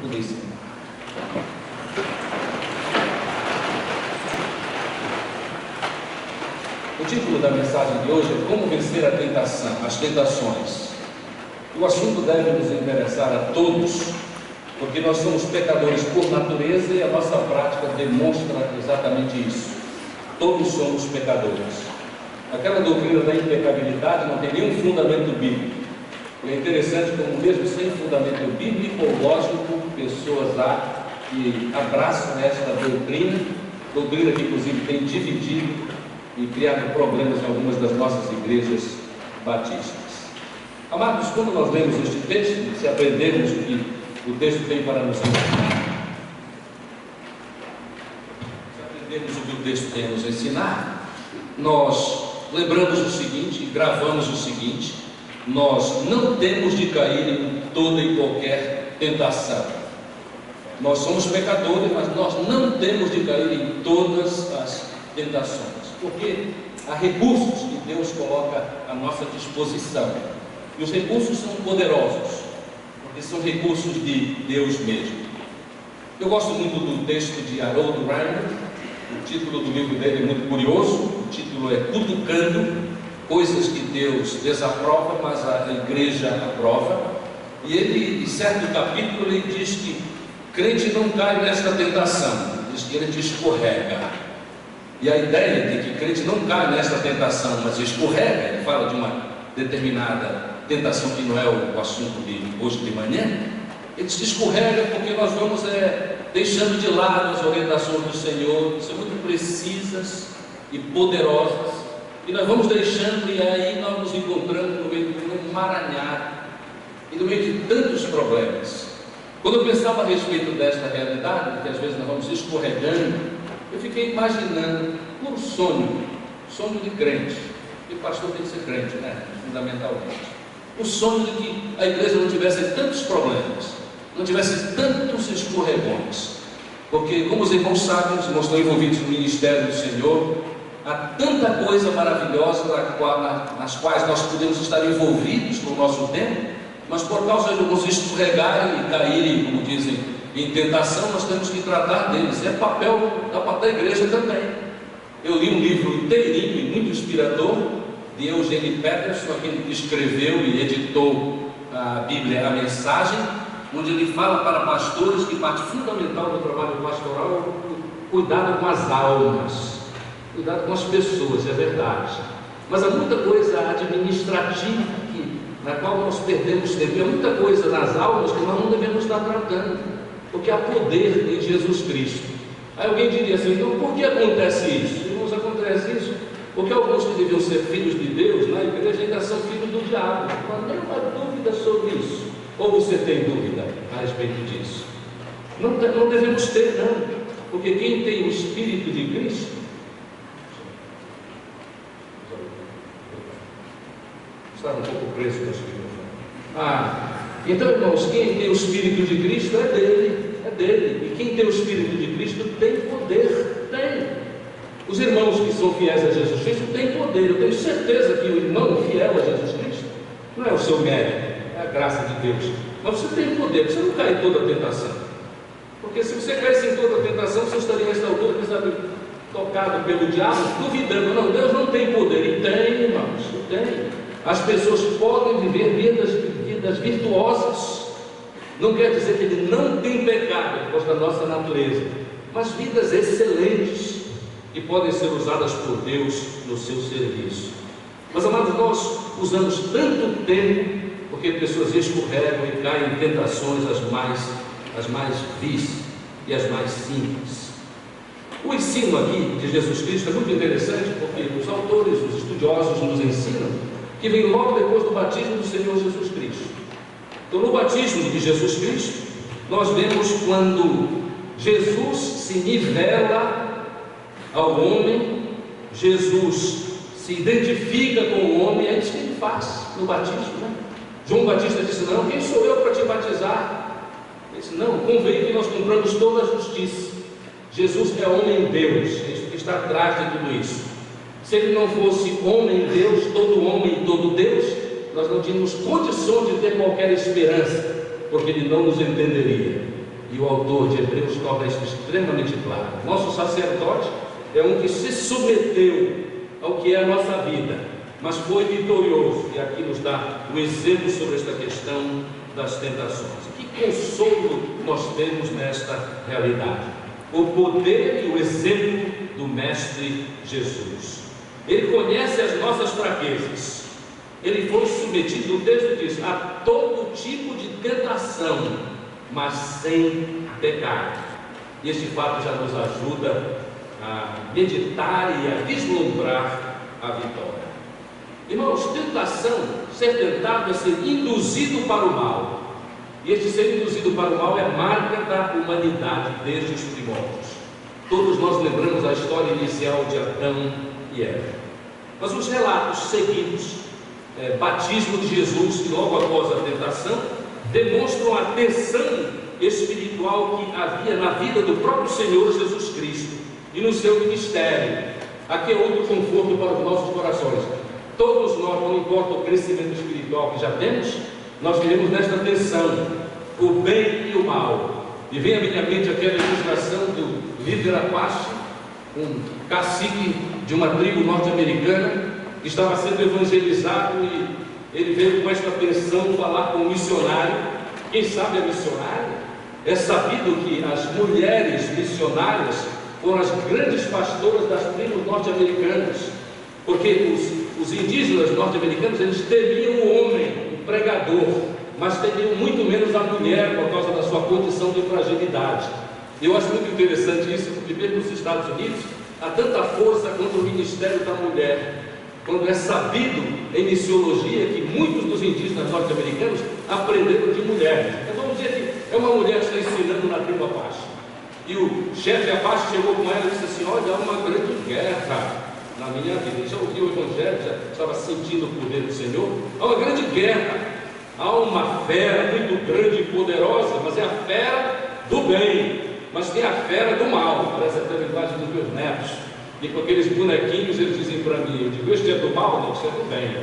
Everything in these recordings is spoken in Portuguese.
Puríssimo. O título da mensagem de hoje é Como vencer a tentação, as tentações. O assunto deve nos interessar a todos, porque nós somos pecadores por natureza e a nossa prática demonstra exatamente isso. Todos somos pecadores. Aquela doutrina da impecabilidade não tem nenhum fundamento bíblico. E é interessante como mesmo sem fundamento bíblico ou lógico, pessoas há que abraçam esta doutrina que inclusive tem dividido e criado problemas em algumas das nossas igrejas batistas. Amados, quando nós lemos este texto, se aprendermos o que o texto tem para nos ensinar, nós lembramos o seguinte, gravamos o seguinte: nós não temos de cair em toda e qualquer tentação. Nós somos pecadores, mas nós não temos de cair em todas as tentações, porque há recursos que Deus coloca à nossa disposição, e os recursos são poderosos, porque são recursos de Deus mesmo. Eu gosto muito do texto de Harold Reiner. O título do livro dele é muito curioso. O título é Cutucando Coisas que Deus desaprova, mas a igreja aprova. E ele, em certo capítulo, ele diz que crente não cai nesta tentação, diz que ele escorrega. E a ideia de que crente não cai nesta tentação, mas escorrega, ele fala de uma determinada tentação que não é o assunto de hoje de manhã. Ele se escorrega porque nós vamos deixando de lado as orientações do Senhor, que são muito precisas e poderosas, e nós vamos deixando, e aí nós nos encontramos no meio de um emaranhado e no meio de tantos problemas. Quando eu pensava a respeito desta realidade, que às vezes nós vamos escorregando, eu fiquei imaginando um sonho de crente, e pastor tem que ser crente, né? Fundamentalmente. O sonho de que a igreja não tivesse tantos problemas, não tivesse tantos escorregões, porque, como os irmãos sabem, os irmãos estão envolvidos no ministério do Senhor, há tanta coisa maravilhosa nas quais nós podemos estar envolvidos com o nosso tempo, mas por causa de nos escorregarem e caírem, como dizem, em tentação, nós temos que tratar deles. É papel da igreja também. Eu li um livro inteirinho e muito inspirador de Eugene Peterson, aquele que escreveu e editou a Bíblia, a Mensagem, onde ele fala para pastores que parte fundamental do trabalho pastoral é o cuidado com as almas, cuidado com as pessoas, é verdade, mas há muita coisa administrativa na qual nós perdemos tempo, há muita coisa nas almas que nós não devemos estar tratando, porque há poder em Jesus Cristo. Aí alguém diria assim: então por que acontece isso? Irmãos, acontece isso porque alguns que deviam ser filhos de Deus na igreja ainda são filhos do diabo. Não há nenhuma dúvida sobre isso. Ou você tem dúvida a respeito disso? Não devemos ter, não, porque quem tem o Espírito de Cristo está um pouco preso com o Espírito. Então, irmãos, quem tem o Espírito de Cristo é dele, e quem tem o Espírito de Cristo tem poder, tem. Os irmãos que são fiéis a Jesus Cristo têm poder. Eu tenho certeza que o irmão fiel a Jesus Cristo não é o seu mérito, é a graça de Deus, mas você tem poder, você não cai em toda a tentação, porque se você caísse em toda a tentação, você estaria nesta altura, sabe, tocado pelo diabo, duvidando. Não, Deus não tem poder. E tem, irmãos, tem. As pessoas podem viver vidas virtuosas, não quer dizer que ele não tem pecado por causa da nossa natureza, mas vidas excelentes que podem ser usadas por Deus no seu serviço. Mas, amados, nós usamos tanto tempo porque pessoas escorregam e caem em tentações as mais vis e as mais simples. O ensino aqui de Jesus Cristo é muito interessante, porque os autores, os estudiosos nos ensinam que vem logo depois do batismo do Senhor Jesus Cristo. Então, no batismo de Jesus Cristo, nós vemos quando Jesus se nivela ao homem, Jesus se identifica com o homem, é isso que ele faz no batismo, né? João Batista disse: não, quem sou eu para te batizar? Ele disse: não, convém que nós cumpramos toda a justiça. Jesus é homem-Deus, é isso que está atrás de tudo isso. Se ele não fosse homem-Deus, todo homem e todo Deus, nós não tínhamos condições de ter qualquer esperança, porque ele não nos entenderia. E o autor de Hebreus torna isso extremamente claro. Nosso sacerdote é um que se submeteu ao que é a nossa vida, mas foi vitorioso. E aqui nos dá o exemplo sobre esta questão das tentações. Que consolo nós temos nesta realidade? O poder e o exemplo do Mestre Jesus. Ele conhece as nossas fraquezas. Ele foi submetido, o texto diz, a todo tipo de tentação, mas sem pecar. E este fato já nos ajuda a meditar e a vislumbrar a vitória. Irmãos, tentação, ser tentado é ser induzido para o mal. E este ser induzido para o mal é marca da humanidade desde os primórdios. Todos nós lembramos a história inicial de Adão e Eva. Mas os relatos seguidos, batismo de Jesus e logo após a tentação, demonstram a tensão espiritual que havia na vida do próprio Senhor Jesus Cristo e no seu ministério. Aqui é outro conforto para os nossos corações. Todos nós, não importa o crescimento espiritual que já temos, nós vivemos nesta tensão, o bem e o mal. E vem à minha mente aquela ilustração do líder Apache, um cacique de uma tribo norte-americana que estava sendo evangelizado, e ele veio com esta tensão falar com um missionário. Quem sabe a missionária? É sabido que as mulheres missionárias foram as grandes pastoras das tribos norte-americanas, porque os indígenas norte-americanos, eles temiam o homem, o pregador, mas temiam muito menos a mulher por causa da sua condição de fragilidade. Eu acho muito interessante isso, porque mesmo nos Estados Unidos há tanta força contra o ministério da mulher, quando é sabido em missiologia que muitos dos indígenas norte-americanos aprenderam de mulheres. Então vamos dizer que é uma mulher que está ensinando na tribo Apache, e o chefe Apache chegou com ela e disse assim: olha, há uma grande guerra na minha vida. Ele já ouviu o evangelho, já estava sentindo o poder do Senhor. Há uma grande guerra, há uma fera muito grande e poderosa, mas é a fera do bem, mas tem a fera do mal. Parece até a linguagem dos meus netos, e com aqueles bonequinhos eles dizem para mim, eu digo, este é do mal? Não, este é do bem.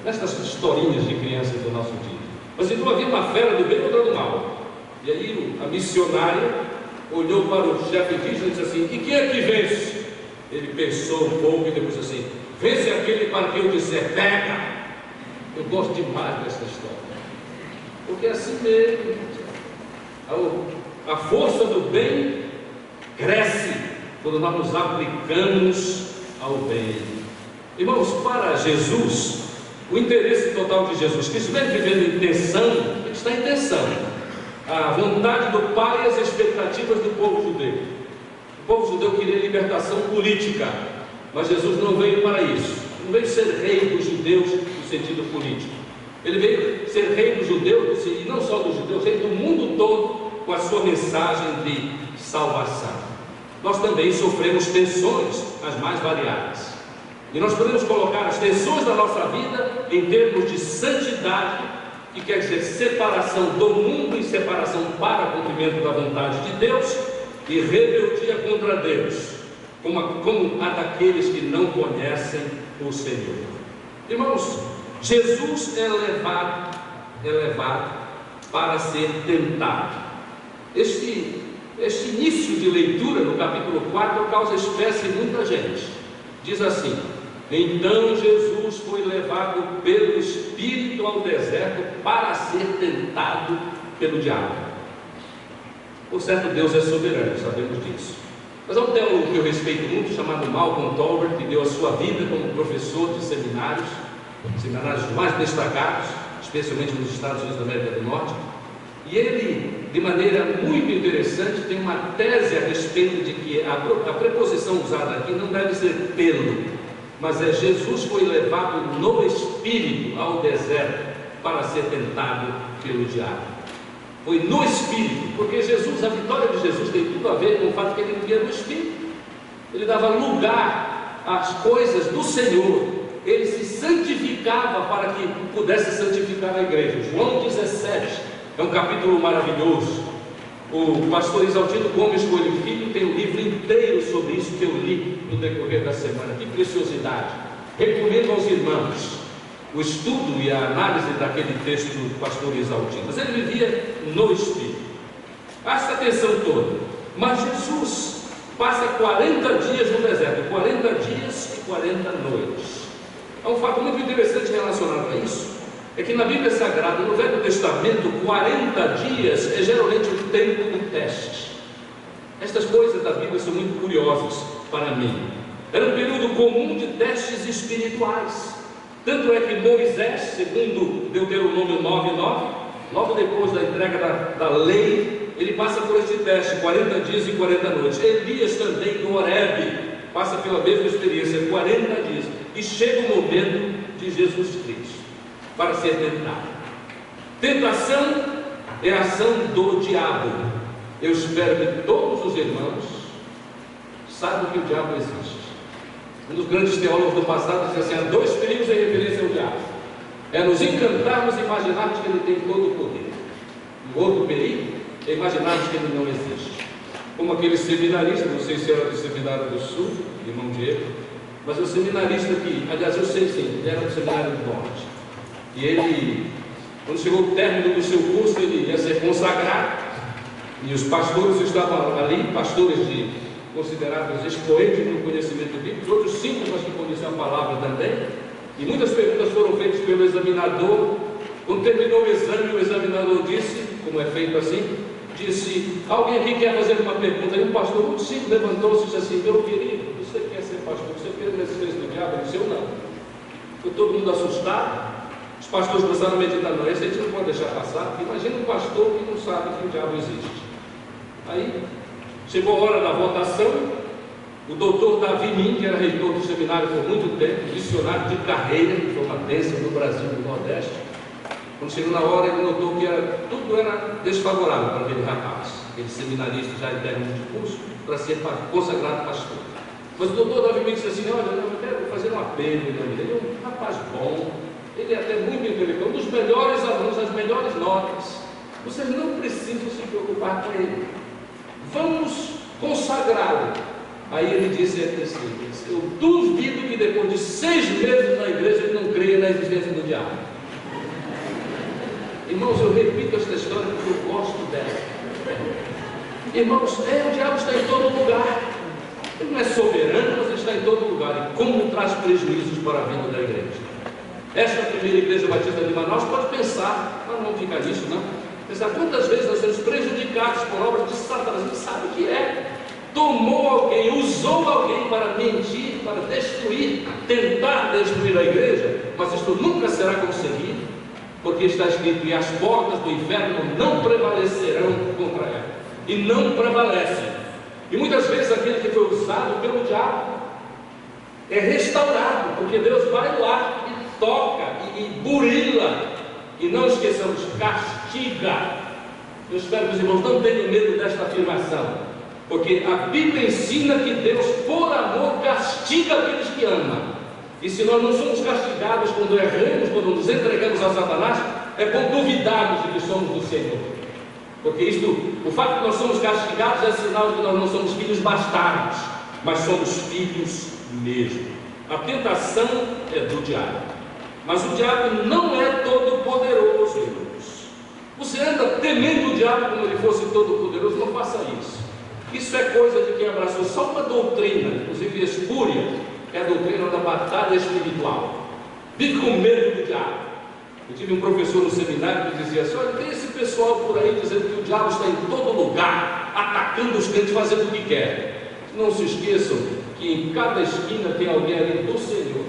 Nestas historinhas de crianças do nosso dia. Mas então havia uma fera do bem e outra do mal. E aí a missionária olhou para o chefe indígena e disse assim: e quem é que vence? Ele pensou um pouco e depois disse assim: vence aquele para quem eu disser pega. Eu gosto demais dessa história, porque é assim mesmo. A força do bem cresce quando nós nos aplicamos ao bem. Irmãos, para Jesus, o interesse total de Jesus Cristo, mesmo vivendo em tensão, ele está em tensão. A vontade do Pai e as expectativas do povo judeu. O povo judeu queria libertação política, mas Jesus não veio para isso. Não veio ser rei dos judeus no sentido político. Ele veio ser rei dos judeus, e não só dos judeus, rei do mundo todo, com a sua mensagem de salvação. Nós também sofremos tensões, as mais variadas. E nós podemos colocar as tensões da nossa vida em termos de santidade, que quer dizer separação do mundo e separação para o cumprimento da vontade de Deus, e rebeldia contra Deus, como a daqueles que não conhecem o Senhor. Irmãos, Jesus é levado para ser tentado. Este início de leitura no capítulo 4 causa espécie em muita gente. Diz assim: então Jesus foi levado pelo Espírito ao deserto para ser tentado pelo diabo. Por certo, Deus é soberano, sabemos disso. Mas há um teólogo que eu respeito muito, chamado Malcolm Tolbert, que deu a sua vida como professor de seminários mais destacados, especialmente nos Estados Unidos da América do Norte. E ele, de maneira muito interessante, tem uma tese a respeito de que a preposição usada aqui não deve ser pelo, mas é: Jesus foi levado no Espírito ao deserto para ser tentado pelo diabo. Foi no Espírito, porque Jesus, a vitória de Jesus tem tudo a ver com o fato que ele vivia no Espírito. Ele dava lugar às coisas do Senhor, ele se santificava para que pudesse santificar a igreja. João 17 é um capítulo maravilhoso. O pastor Isaltino Gomes Coelho Filho tem um livro inteiro sobre isso que eu li no decorrer da semana. Que preciosidade! Recomendo aos irmãos o estudo e a análise daquele texto do pastor Isaltino. Mas ele vivia no Espírito. Essa atenção toda. Mas Jesus passa 40 dias no deserto, 40 dias e 40 noites. Há um fato muito interessante relacionado a isso, é que na Bíblia Sagrada, no Velho Testamento, 40 dias é geralmente o tempo do teste. Estas coisas da Bíblia são muito curiosas para mim. Era um período comum de testes espirituais. Tanto é que Moisés, segundo Deuteronômio 9:9, logo depois da entrega da lei, ele passa por este teste, 40 dias e 40 noites. Elias também, no Horebe, passa pela mesma experiência, 40 dias. E chega o momento de Jesus Cristo, para ser tentado. Tentação é a ação do diabo. Eu espero que todos os irmãos saibam que o diabo existe. Um dos grandes teólogos do passado dizia assim: há dois perigos em referência ao diabo. É nos encantarmos e imaginarmos que ele tem todo o poder. E o outro perigo é imaginarmos que ele não existe. Como aquele seminarista, não sei se era do Seminário do Sul, irmão Diego, mas o seminarista que, aliás, eu sei sim, ele era do Seminário do Norte. E ele, quando chegou o término do seu curso, ele ia ser consagrado. E os pastores estavam ali, pastores considerados expoentes no conhecimento bíblico, outros 5 mas que conheciam a palavra também. E muitas perguntas foram feitas pelo examinador. Quando terminou o exame, o examinador disse, como é feito assim, disse: alguém aqui quer fazer uma pergunta? E um pastor muito simples levantou-se e disse assim: meu querido, você quer ser pastor? Você quer a existência do diabo? Ele disse: eu não. Ficou todo mundo assustado. Os pastores começaram a meditar: não, esse a gente não pode deixar passar. Imagina um pastor que não sabe que o diabo existe. Aí chegou a hora da votação. O doutor Davi Min, que era reitor do seminário por muito tempo, missionário de carreira, que foi uma bênção no Brasil e no Nordeste, quando chegou na hora, ele notou que tudo era desfavorável para aquele rapaz, aquele seminarista já em término de curso, para ser consagrado pastor. Mas o doutor Davi Min disse assim: olha, eu quero fazer um apelo. Ele é um rapaz bom, ele é até muito intelectual, um dos melhores alunos, as melhores notas. Vocês não precisam se preocupar com ele. Vamos consagrá-lo. Aí ele disse assim: eu duvido que depois de 6 meses na igreja ele não creia na existência do diabo. Irmãos, eu repito esta história porque eu gosto dela. Irmãos, o diabo está em todo lugar. Ele não é soberano, mas ele está em todo lugar. E como traz prejuízos para a vida da igreja. Esta primeira igreja batista de Manaus pode pensar, mas não fica nisso, não. Pensar quantas vezes nós somos prejudicados por obras de Satanás. Ele sabe o que é. Tomou alguém, usou alguém para mentir, para destruir, tentar destruir a igreja, mas isto nunca será conseguido, porque está escrito: e as portas do inferno não prevalecerão contra ela. E não prevalecem. E muitas vezes aquele que foi usado pelo diabo é restaurado, porque Deus vai lá e toca e burila. E não esqueçamos, castiga. Eu espero que os irmãos não tenham medo desta afirmação, porque a Bíblia ensina que Deus, por amor, castiga aqueles que amam. E se nós não somos castigados quando erramos, quando nos entregamos a Satanás, é bom duvidarmos de que somos do Senhor. Porque o fato de que nós somos castigados é sinal de que nós não somos filhos bastardos, mas somos filhos mesmo. A tentação é do diabo. Mas o diabo não é todo poderoso, irmãos. Você anda temendo o diabo como ele fosse todo poderoso? Não faça isso. Isso é coisa de quem abraçou só uma doutrina, inclusive espúria, é a doutrina da batalha espiritual. Vive com medo do diabo. Eu tive um professor no seminário que dizia assim: olha, tem esse pessoal por aí dizendo que o diabo está em todo lugar, atacando os crentes, fazendo o que quer. Não se esqueçam que em cada esquina tem alguém ali do Senhor.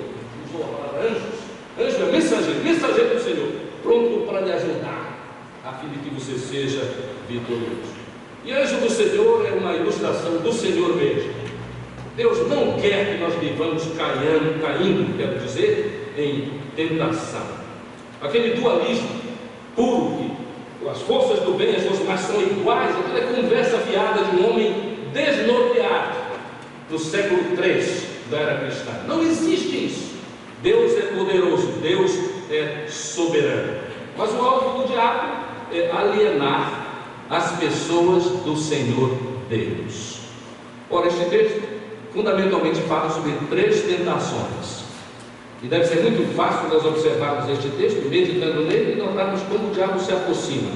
Anjo é mensageiro do Senhor, pronto para lhe ajudar, a fim de que você seja vitorioso. E anjo do Senhor é uma ilustração do Senhor mesmo. Deus não quer que nós vivamos caindo, quero dizer, em tentação. Aquele dualismo puro, que as forças do bem e as forças do mal são iguais, aquela é conversa fiada de um homem desnorteado do século III da era cristã. Não existe isso. Deus é poderoso, Deus é soberano. Mas o alvo do diabo é alienar as pessoas do Senhor Deus. Ora, este texto fundamentalmente fala sobre 3 tentações. E deve ser muito fácil nós observarmos este texto, meditando nele e notarmos como o diabo se aproxima.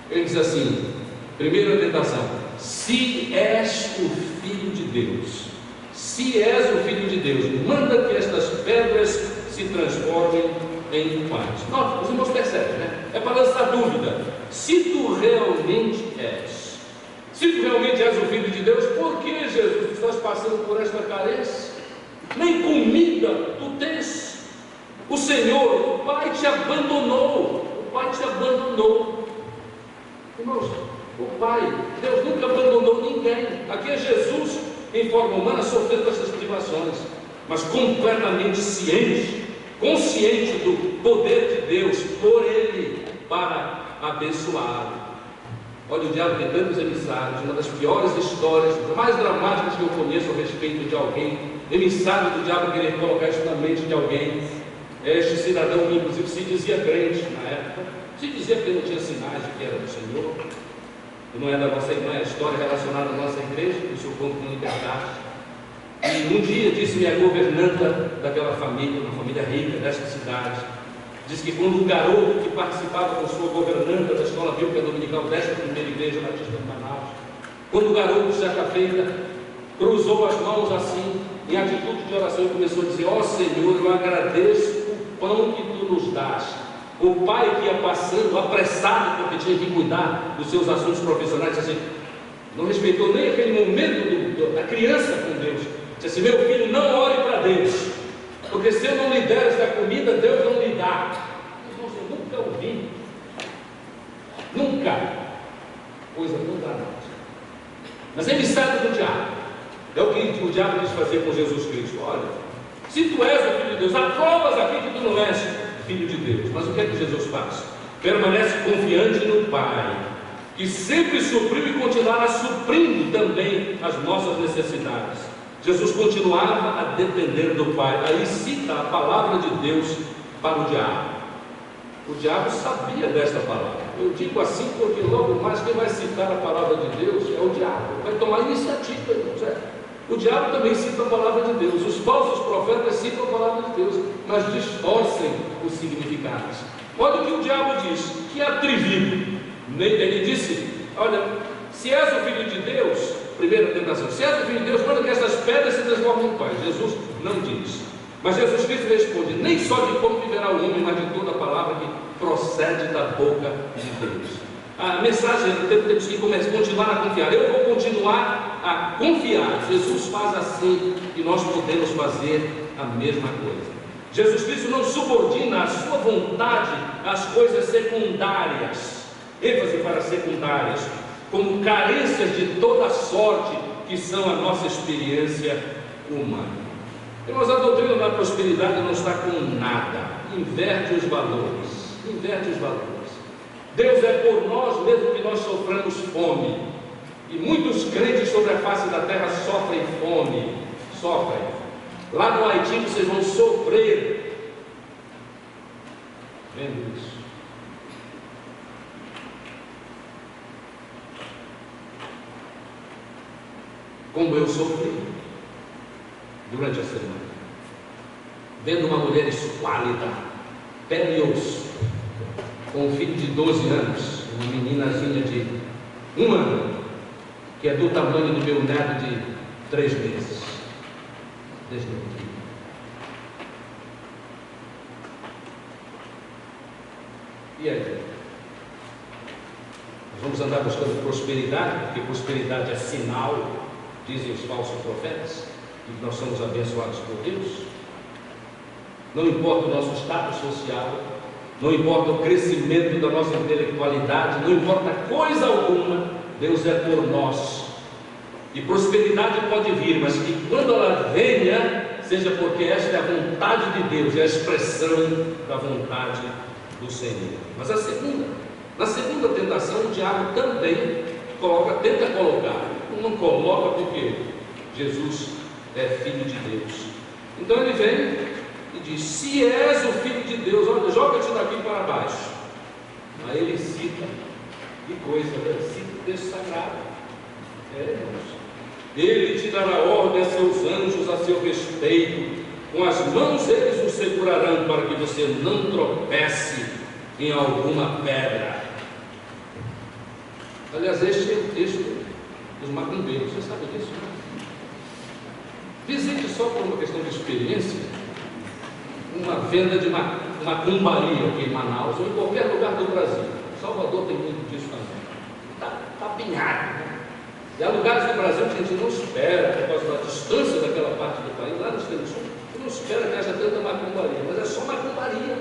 Ele diz assim: Primeira tentação: se és o Filho de Deus, se és o Filho de Deus, manda que estas pedras se transformem em pães. Nossa, os irmãos percebem, né? É para lançar dúvida. Se tu realmente és, se tu realmente és o Filho de Deus, por que, Jesus, tu estás passando por esta carência? Nem comida tu tens. O Senhor, o Pai te abandonou. O Pai te abandonou. Irmãos, o Pai, Deus nunca abandonou ninguém. Aqui é Jesus em forma humana sofrendo essas privações, mas completamente ciente, consciente do poder de Deus por Ele para abençoá-lo. Olha, o diabo tem tantos emissários. Uma das piores histórias, mais dramáticas que eu conheço a respeito de alguém, emissário do diabo querer colocar isso na mente de alguém. Este cidadão, inclusive, se dizia crente na época, se dizia que não tinha sinais de que era do Senhor. Não é da nossa, não é a história relacionada à nossa igreja, que o senhor conta com liberdade. E um dia disse-me a governanta daquela família, uma família rica desta cidade, disse que quando um garoto que participava com sua governanta da escola bíblica dominical desta primeira igreja batista de Manaus, quando o garoto, certa feita, cruzou as mãos assim, em atitude de oração, e começou a dizer: ó Senhor, eu agradeço o pão que tu nos dás. O pai que ia passando, apressado, porque tinha que cuidar dos seus assuntos profissionais, assim, não respeitou nem aquele momento da criança com Deus. Disse assim: meu filho, não ore para Deus, porque se eu não lhe der esta comida, Deus não lhe dá. Irmãos, eu nunca ouvi, nunca, coisa não dá nada. Mas é emissário do diabo. É o que o diabo quis fazer com Jesus Cristo. Olha, se tu és o Filho de Deus, há provas aqui que tu não és Filho de Deus. Mas o que é que Jesus faz? Permanece confiante no Pai, que sempre supriu e continuará suprindo também as nossas necessidades. Jesus continuava a depender do Pai. Aí cita a palavra de Deus para o diabo. O diabo sabia desta palavra. Eu digo assim porque logo mais quem vai citar a palavra de Deus é o diabo. Vai tomar iniciativa, irmãos. O diabo também cita a palavra de Deus. Os falsos profetas citam a palavra de Deus, mas distorcem os significados. Olha o que o diabo diz, que é atrevido. Ele disse: olha, se és o Filho de Deus, primeira tentação, se és o Filho de Deus, manda que essas pedras se transformem em pães. Jesus não diz. Mas Jesus Cristo responde: nem só de pão viverá o homem, mas de toda a palavra que procede da boca de Deus. A mensagem, temos que continuar a confiar. Eu vou continuar a confiar. Jesus faz assim e nós podemos fazer a mesma coisa. Jesus Cristo não subordina a sua vontade às coisas secundárias, ênfase para secundárias, como carências de toda sorte que são a nossa experiência humana. Irmãos, a doutrina da prosperidade não está com nada, inverte os valores, inverte os valores. Deus é por nós, mesmo que nós soframos fome, e muitos crentes sobre a face da terra sofrem fome, sofrem. Lá no Haiti vocês vão sofrer, vendo isso. Como eu sofri durante a semana, vendo uma mulher esquálida, pele e osso, com um filho de 12 anos, uma meninazinha de 1 ano, que é do tamanho do meu neto de 3 meses. Desnutrido. E aí? Nós vamos andar buscando prosperidade, porque prosperidade é sinal, dizem os falsos profetas, de que nós somos abençoados por Deus. Não importa o nosso status social, não importa o crescimento da nossa intelectualidade, não importa coisa alguma, Deus é por nós. E prosperidade pode vir, mas que quando ela venha, seja porque esta é a vontade de Deus, é a expressão da vontade do Senhor. Mas na segunda tentação, o diabo também tenta colocar, não coloca porque Jesus é Filho de Deus. Então ele vem e diz: se és o Filho de Deus, olha, joga-te daqui para baixo. Aí ele cita, que coisa, ele cita o texto sagrado. Irmãos, ele te dará ordem a seus anjos a seu respeito, com as mãos eles o segurarão, para que você não tropece em alguma pedra. Aliás, este é o texto dos macumbeiros, você sabe disso? Visite só por uma questão de experiência uma venda de macumbaria aqui em Manaus ou em qualquer lugar do Brasil. Salvador tem muito disso também. Está apinhado, né? E há lugares do Brasil que a gente não espera, por causa da distância daquela parte do país, lá no extremo sul, você não espera que haja tanta macumbaria, mas é só macumbaria.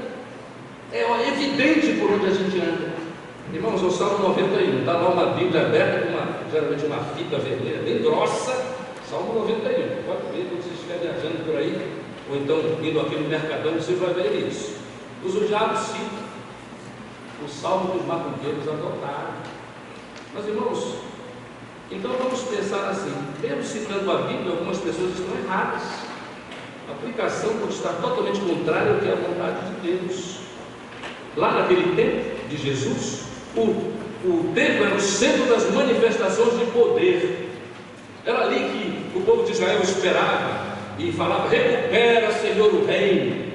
É evidente por onde a gente anda. Irmãos, o Salmo 91, está lá uma Bíblia aberta, geralmente uma fita vermelha, bem grossa, Salmo 91, pode ver quando você estiver viajando por aí, ou então indo aqui no Mercadão, você vai ver isso. Os diabos citam o Salmo que os macumbeiros adotaram. Mas, irmãos, então vamos pensar assim, mesmo citando a Bíblia, algumas pessoas estão erradas. A aplicação pode estar totalmente contrária ao que é a vontade de Deus. Lá naquele tempo de Jesus, o templo era o centro das manifestações de poder. Era ali que o povo de Israel esperava e falava: recupera, Senhor, o reino.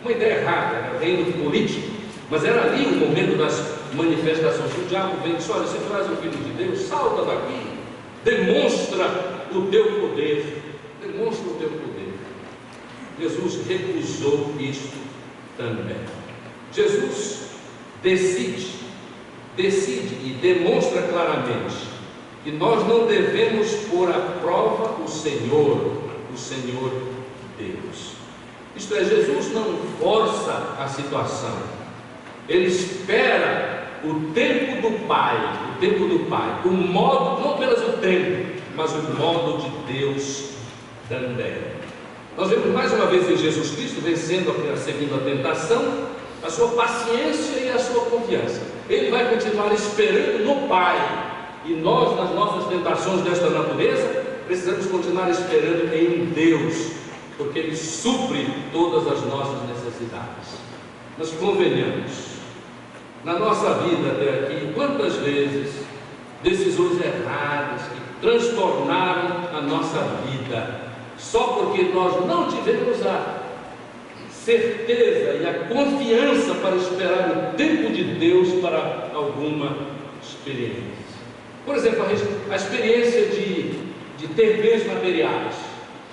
Uma ideia errada, era o reino político, mas era ali o momento das manifestações. O diabo vem e diz: olha, se tu és o filho de Deus, salta daqui, demonstra o teu poder, demonstra o teu poder. Jesus recusou isto também. Jesus decide e demonstra claramente que nós não devemos pôr à prova o Senhor Deus. Isto é, Jesus não força a situação, Ele espera o tempo do Pai, o modo, não apenas o tempo, mas o modo de Deus também. Nós vemos mais uma vez em Jesus Cristo, vencendo a segunda tentação, a sua paciência e a sua confiança. Ele vai continuar esperando no Pai, e nós, nas nossas tentações desta natureza, precisamos continuar esperando em Deus, porque Ele supre todas as nossas necessidades. Mas convenhamos, na nossa vida até aqui, quantas vezes decisões erradas que transtornaram a nossa vida, só porque nós não tivemos a certeza e a confiança para esperar o tempo de Deus para alguma experiência. Por exemplo, a experiência de ter bens materiais,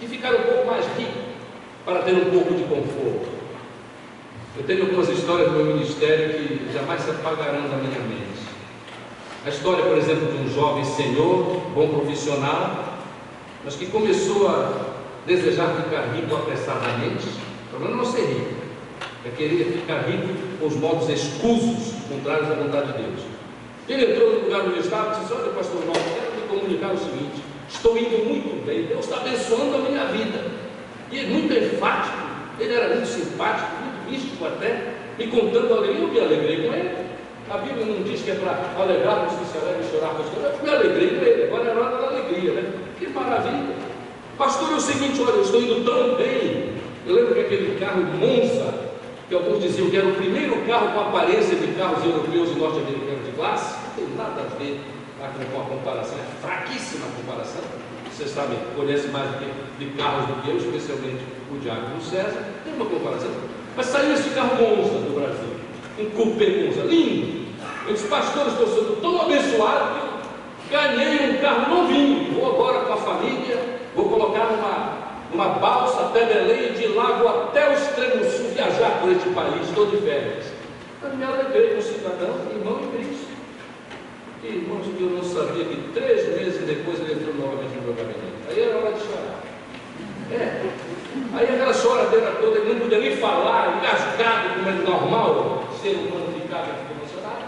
de ficar um pouco mais rico para ter um pouco de conforto. Eu tenho algumas histórias do meu ministério que jamais se apagarão da minha mente. A história, por exemplo, de um jovem senhor, bom profissional, mas que começou a desejar ficar rico apressadamente. O problema não é ser rico, é querer ficar rico com os modos escusos, contrários à vontade de Deus. Ele entrou no lugar onde estava e disse: olha, pastor Paulo, quero lhe comunicar o seguinte: estou indo muito bem, Deus está abençoando a minha vida. E ele, muito enfático, ele era muito simpático, muito místico até, me contando a alegria. Eu me alegrei com ele. A Bíblia não diz que é para alegrar os que se alegram e chorar com os que eu me alegrei com ele. Agora é hora da alegria, né? Que maravilha! Pastor, é o seguinte: olha, eu estou indo tão bem. Eu lembro que aquele carro Monza, que alguns diziam que era o primeiro carro com aparência de carros europeus e norte-americanos de classe, não tem nada a ver com a comparação, é fraquíssima a comparação. Vocês sabem, conhecem mais de carros do que eu, especialmente o Diácono César, tem uma comparação. Mas saiu esse carro Monza do Brasil, um coupé Monza, lindo. Eu disse: pastor, estou sendo tão abençoado que eu ganhei um carro novinho, vou agora com a família, vou colocar uma balsa até Belém, de Lago até o extremo sul, viajar por este país, estou de férias. Eu me alegrei com o cidadão, irmão em Cristo. E, irmãos, que eu não sabia que 3 meses depois ele entrou novamente no meu gabinete. Aí era hora de chorar. Aí aquela choradeira toda, ele não podia nem falar, engasgado, como é normal, ser humano ficava aqui emocionado.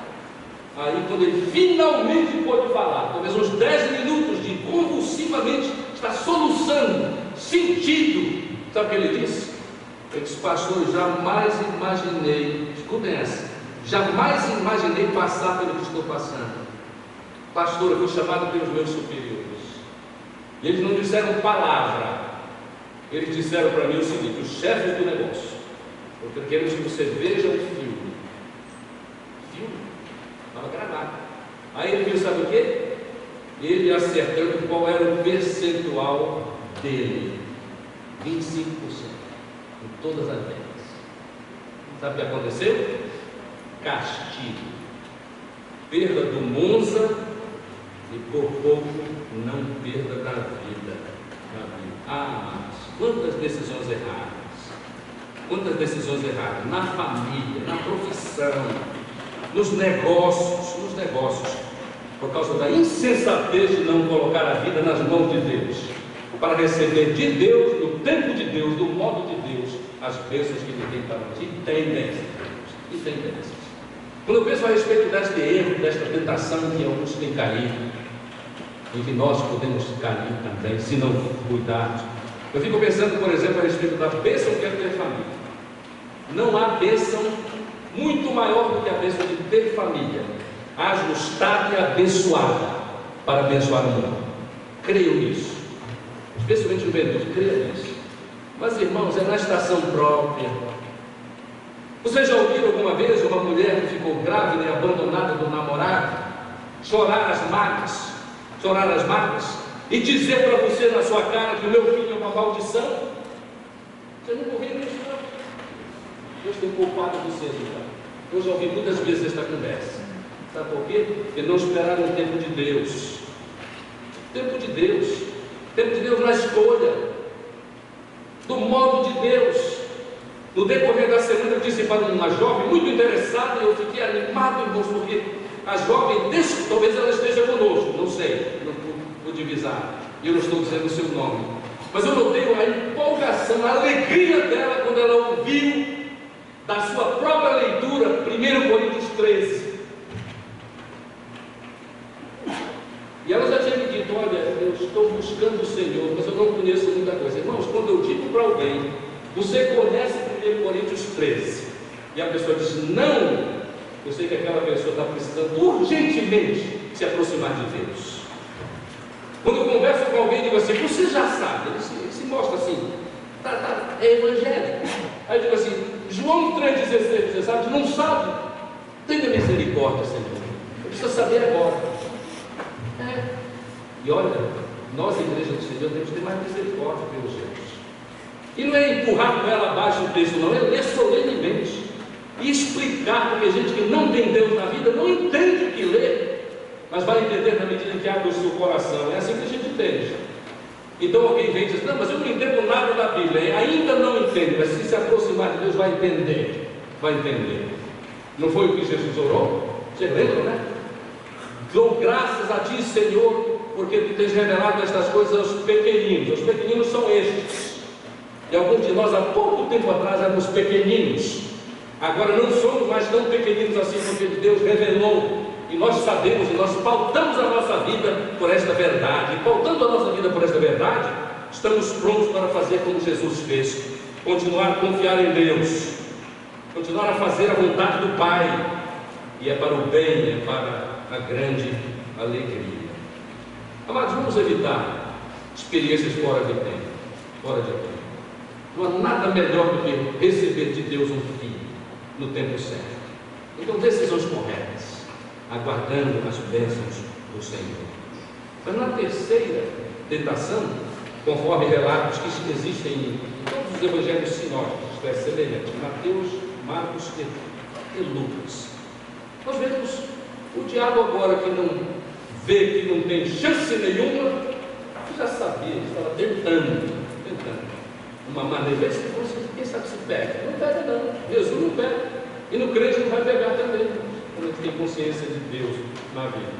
Aí, quando ele finalmente pôde falar, talvez uns 10 minutos de convulsivamente está soluçando, sentido, sabe o que ele disse? Ele disse: pastor, jamais imaginei, escutem essa, jamais imaginei passar pelo que estou passando. Pastor, eu fui chamado pelos meus superiores, e eles não disseram palavra, eles disseram para mim o seguinte: os chefes do negócio, porque queremos que você veja um filme, estava gravado. Aí ele viu, sabe o que? Ele acertando qual era o percentual dele, 25%, em todas as vendas. Sabe o que aconteceu? Castigo, perda do Monza e por pouco não perda da vida. Amados, quantas decisões erradas, na família, na profissão, nos negócios, por causa da insensatez de não colocar a vida nas mãos de Deus, para receber de Deus, no tempo de Deus, do modo de Deus, as bênçãos que Ele tem para nós. E tem bênçãos. Quando eu penso a respeito deste erro, desta tentação que alguns têm caído, em que nós podemos cair também, se não cuidarmos, eu fico pensando, por exemplo, a respeito da bênção que é ter família. Não há bênção muito maior do que a bênção de ter família, ajustada e abençoada, para abençoar o mundo. Creio nisso, especialmente o juventude, creio nisso. Mas, irmãos, é na estação própria. Vocês já ouviram alguma vez uma mulher que ficou grávida e abandonada do namorado chorar as marcas e dizer para você na sua cara que o meu filho é uma maldição? Você não ouviu isso, não? Deus tem poupado vocês, então. Eu já ouvi muitas vezes esta conversa. Sabe por quê? Porque não esperaram o tempo de Deus. Tempo de Deus na escolha, do modo de Deus. No decorrer da semana eu disse para uma jovem muito interessada, e eu fiquei animado, irmãos, porque a jovem, talvez ela esteja conosco, não sei, não vou divisar, e eu não estou dizendo o seu nome, mas eu notei a empolgação, a alegria dela quando ela ouviu da sua própria leitura 1 Coríntios 13. E ela já tinha me dito: olha, eu estou buscando o Senhor, mas eu não conheço muita coisa. Irmãos, quando eu digo para alguém, você conhece 1 Coríntios 13, e a pessoa diz não, eu sei que aquela pessoa está precisando urgentemente se aproximar de Deus. Quando eu converso com alguém, digo assim: você já sabe, ele se mostra assim, é evangélico. Aí eu digo assim: João 3,16, você sabe? Não sabe? Tenha misericórdia, Senhor, eu preciso saber agora. E olha, nós, igreja do Senhor, temos que ter mais misericórdia pelos outros. E não é empurrar com ela abaixo o texto, não, é ler solenemente e explicar, porque gente que não tem Deus na vida não entende o que lê, mas vai entender na medida em que abre o seu coração. É assim que a gente entende. Então alguém vem e diz: não, mas eu não entendo nada da Bíblia. Ainda não entende, mas se aproximar de Deus vai entender. Não foi o que Jesus orou? Você lembra, né? Dou graças a Ti, Senhor, porque Tu tens revelado estas coisas aos pequeninos. Os pequeninos são estes. E alguns de nós há pouco tempo atrás éramos pequeninos. Agora não somos mais tão pequeninos assim, porque Deus revelou. E nós sabemos, e nós pautamos a nossa vida por esta verdade. E pautando a nossa vida por esta verdade, estamos prontos para fazer como Jesus fez. Continuar a confiar em Deus. Continuar a fazer a vontade do Pai. E é para o bem, é para a grande alegria. Amados, vamos evitar experiências fora de tempo. Não há nada melhor do que receber de Deus um filho no tempo certo. Então, decisões corretas, aguardando as bênçãos do Senhor. Mas na terceira tentação, conforme relatos que existem em todos os evangelhos sinóticos, que é semelhante, Mateus, Marcos e Lucas, nós vemos o diabo agora, que não vê que não tem chance nenhuma, que já sabia, que estava tentando uma maneira. Quem sabe se pega? Não pega, não. Jesus não pega. E no crente não vai pegar também, quando a gente tem consciência de Deus na vida.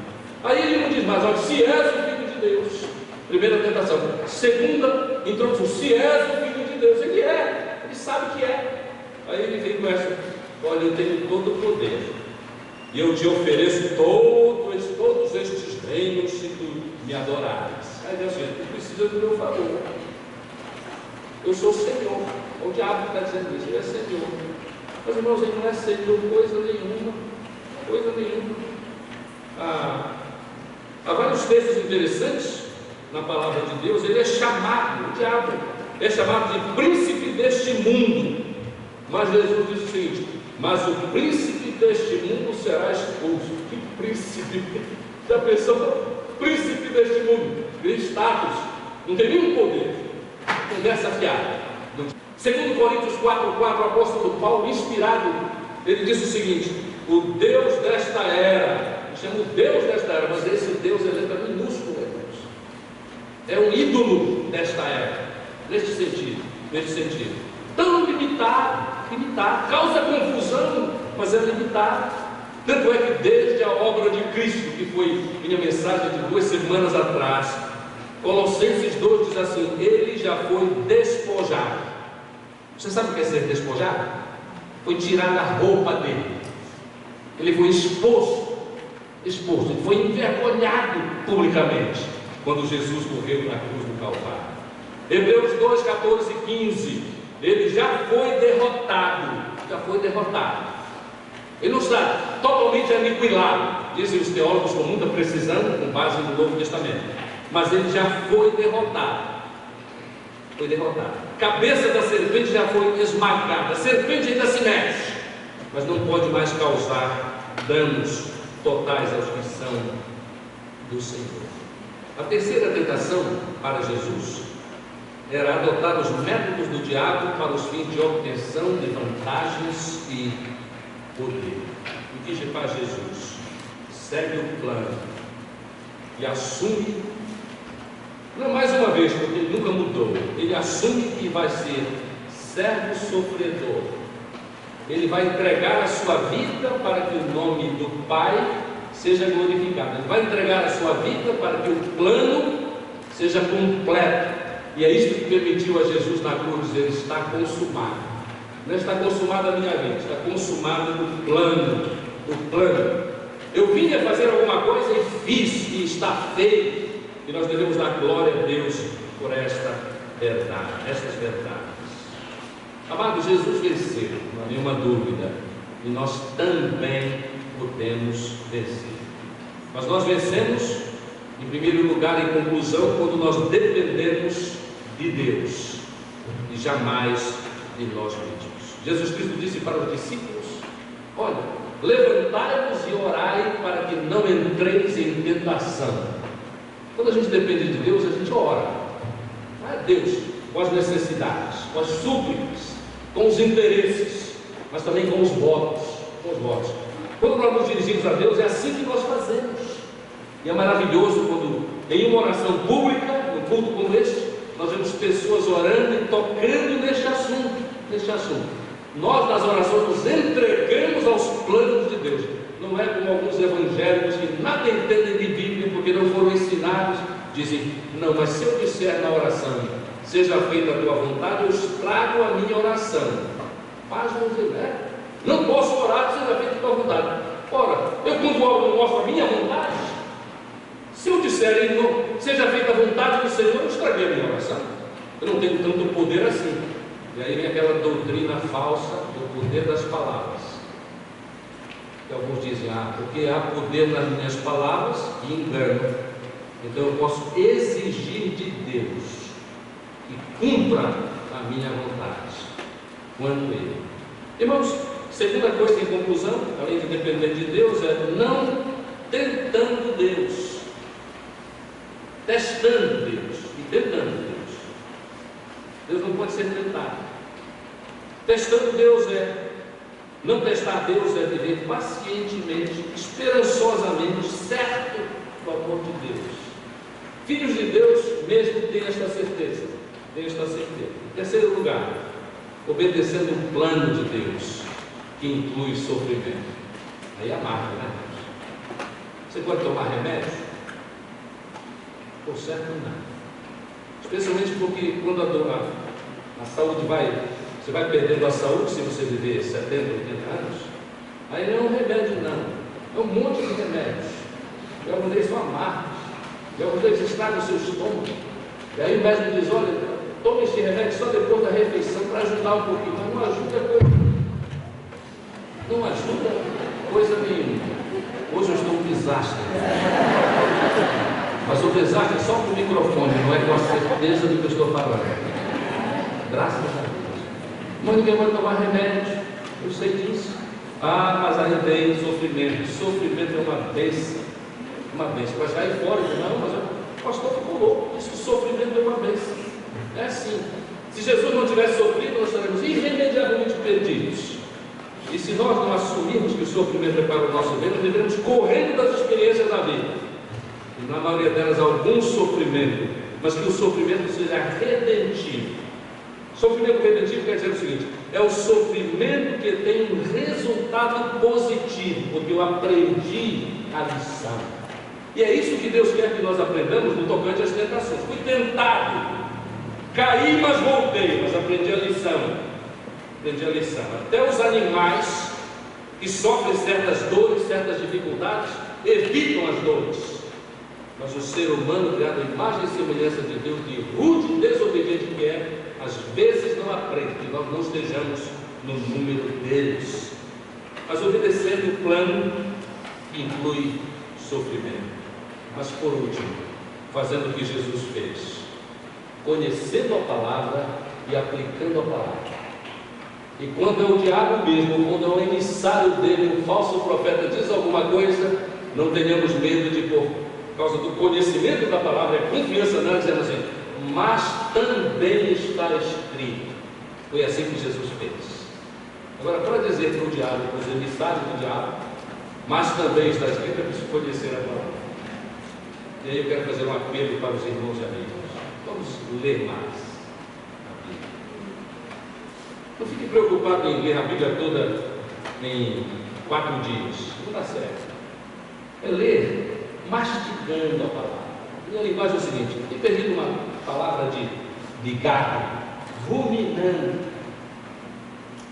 Aí ele não diz mais: olha, se és o Filho de Deus. Primeira tentação. Segunda introdução: se és o Filho de Deus. Ele é, ele sabe que é. Aí ele vem com essa: olha, eu tenho todo o poder, e eu te ofereço todos estes reinos se tu me adorares. Aí Deus diz: tu precisa do meu favor. Eu sou o Senhor. O diabo está dizendo isso: ele é Senhor. Mas, irmãos, ele não é Senhor coisa nenhuma. Há vários textos interessantes na palavra de Deus. Ele é chamado, o diabo é chamado de príncipe deste mundo. Mas Jesus diz o seguinte: mas o príncipe deste mundo será expulso. Que príncipe? Já pensou? Príncipe deste mundo, tem status, não tem nenhum poder. Conversa fiada. Segundo Coríntios 4:4, o apóstolo Paulo, inspirado, ele diz o seguinte: o Deus desta era chama o Deus desta era, mas esse Deus é letra minúscula, irmãos. É um ídolo desta era, neste sentido. Tão limitado, causa confusão, mas é limitado. Tanto é que desde a obra de Cristo, que foi minha mensagem de 2 semanas atrás, Colossenses 2 diz assim: ele já foi despojado. Você sabe o que é ser despojado? Foi tirada a roupa dele, ele foi exposto, ele foi envergonhado publicamente, quando Jesus morreu na cruz do Calvário. Hebreus 2, 14 e 15, ele já foi derrotado, ele não está totalmente aniquilado, dizem os teólogos com muita precisão, com base no Novo Testamento, mas ele já foi derrotado. Cabeça da serpente já foi esmagada. A serpente ainda se mexe, mas não pode mais causar danos totais aos que são do Senhor. A terceira tentação para Jesus era adotar os métodos do diabo para os fins de obtenção de vantagens e poder. O que faz Jesus? Segue o plano e assume, não mais uma vez, porque ele nunca mudou, ele assume que vai ser servo sofredor. Ele vai entregar a sua vida para que o nome do Pai seja glorificado. Ele vai entregar a sua vida para que o plano seja completo. E é isso que permitiu a Jesus na cruz dizer: está consumado. Não está consumada a minha vida, está consumado o plano. Eu vim a fazer alguma coisa e fiz, e está feito. E nós devemos dar glória a Deus por estas verdades. Amado, Jesus venceu, não há nenhuma dúvida, e nós também podemos vencer. Mas nós vencemos, em primeiro lugar, em conclusão, quando nós dependemos de Deus e jamais de nós mesmos. Jesus Cristo disse para os discípulos: olha, levantai-vos e orai para que não entreis em tentação. Quando a gente depende de Deus, a gente ora a Deus com as necessidades, com as súplicas, com os interesses, mas também com os votos. Quando nós nos dirigimos a Deus, é assim que nós fazemos. E é maravilhoso quando, em uma oração pública, num culto como este, nós vemos pessoas orando e tocando neste assunto. Nós, nas orações, nos entregamos aos planos de Deus. Não é como alguns evangélicos que nada entendem de Bíblia porque não foram ensinados, dizem: não, mas se eu disser na oração, seja feita a tua vontade, eu estrago a minha oração. Paz não dizer, né? Não posso orar, seja feita a tua vontade. Ora, eu quando oro não mostro a minha vontade. Se eu disser, não, seja feita a vontade do Senhor, eu estraguei a minha oração. Eu não tenho tanto poder assim. E aí vem aquela doutrina falsa do poder das palavras. Que alguns dizem: porque há poder nas minhas palavras, e engano. Então eu posso exigir de Deus que cumpra a minha vontade, quanto Ele. Irmãos, segunda coisa em conclusão, além de depender de Deus, é não tentando Deus, testando Deus e tentando Deus. Deus não pode ser tentado. Testando Deus não testar Deus é viver pacientemente, esperançosamente, certo do amor de Deus. Filhos de Deus mesmo têm esta certeza. Em terceiro lugar, obedecendo o plano de Deus, que inclui sofrimento. Aí amarga, né? Você pode tomar remédio? Por certo, não. Especialmente porque quando a saúde você vai perdendo a saúde se você viver 70, 80 anos. Aí não é um remédio, não. É um monte de remédios. E alguns deles são amargos. E alguns deles estragam o seu estômago. E aí o médico diz: olha, tome esse remédio só depois da refeição para ajudar um pouquinho. Mas não ajuda coisa nenhuma. Hoje eu estou um desastre. Mas o desastre é só com o microfone, não é com a certeza do que eu estou falando. Graças a Deus. Mas ninguém vai tomar remédio, eu sei disso. Mas aí vem sofrimento. Sofrimento é uma bênção. Vai sair fora, não, mas o pastor ficou louco. Diz que sofrimento é uma bênção. É assim. Se Jesus não tivesse sofrido, nós estaríamos irremediavelmente perdidos. E se se nós não assumirmos que o sofrimento é para o nosso bem, nós devemos correndo das experiências da vida. E na maioria delas algum sofrimento, mas que o sofrimento seja redentivo. Sofrimento redentivo quer dizer o seguinte: é o sofrimento que tem um resultado positivo, porque eu aprendi a lição. E é isso que Deus quer que nós aprendamos no tocante às tentações. Fui tentado, caí, mas voltei, mas aprendi a lição. Aprendi a lição. Até os animais que sofrem certas dores, certas dificuldades, evitam as dores. Mas o ser humano, criado à imagem e semelhança de Deus, de rude e desobediente que é, às vezes não aprende, que nós não estejamos no número deles. Mas obedecendo o plano que inclui sofrimento. Mas por último, fazendo o que Jesus fez, conhecendo a palavra e aplicando a palavra. E quando é o diabo mesmo, quando é o emissário dele, um falso profeta, diz alguma coisa, não tenhamos medo de, por causa do conhecimento da palavra, é confiança nela, dizendo assim: mas também está escrito. Foi assim que Jesus fez. Agora, para dizer para o diabo, para os emissários do diabo, mas também está escrito, é preciso conhecer a palavra. E aí eu quero fazer um apelo para os irmãos e amigos: vamos ler mais. Não fique preocupado em ler a Bíblia toda em 4 dias, não dá certo. É ler mastigando a palavra. Minha linguagem é o seguinte: tem perdido uma palavra de gado, ruminando.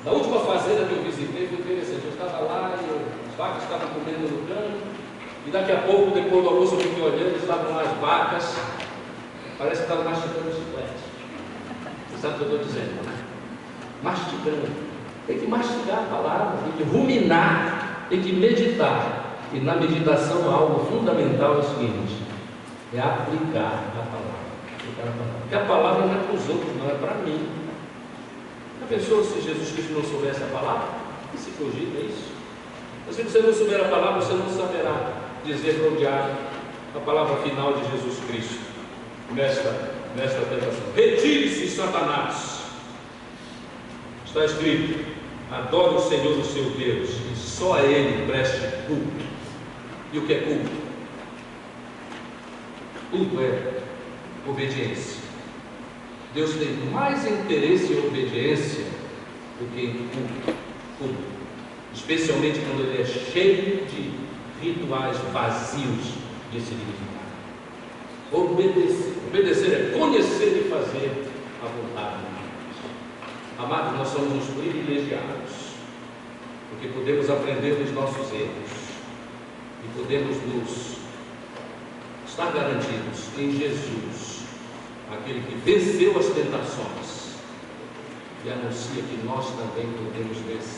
Na última fazenda que eu visitei foi interessante. Eu estava lá e as vacas estavam comendo no campo, e daqui a pouco, depois do almoço, eu fiquei olhando, estavam lá as vacas, parece que estavam mastigando chiclete. Você sabe o que eu estou dizendo, né? Mastigando. Tem que mastigar a palavra, tem que ruminar, tem que meditar. E na meditação algo fundamental é o seguinte: é aplicar a palavra. Porque a palavra não é para os outros, não é para mim. Já pensou se Jesus Cristo não soubesse a palavra? Que se cogita isso? Mas se você não souber a palavra, você não saberá dizer para o diabo a palavra final de Jesus Cristo nesta tentação: retire-se, Satanás. Está escrito: adore o Senhor, o seu Deus, e só a Ele preste culto. E o que é culto? Culto é obediência. Deus tem mais interesse em obediência do que em culto, especialmente quando ele é cheio de rituais vazios de significado. Obedecer é conhecer e fazer a vontade de Deus. Amados, nós somos os privilegiados, porque podemos aprender dos nossos erros e podemos estar garantidos em Jesus, aquele que venceu as tentações e anuncia que nós também podemos vencer.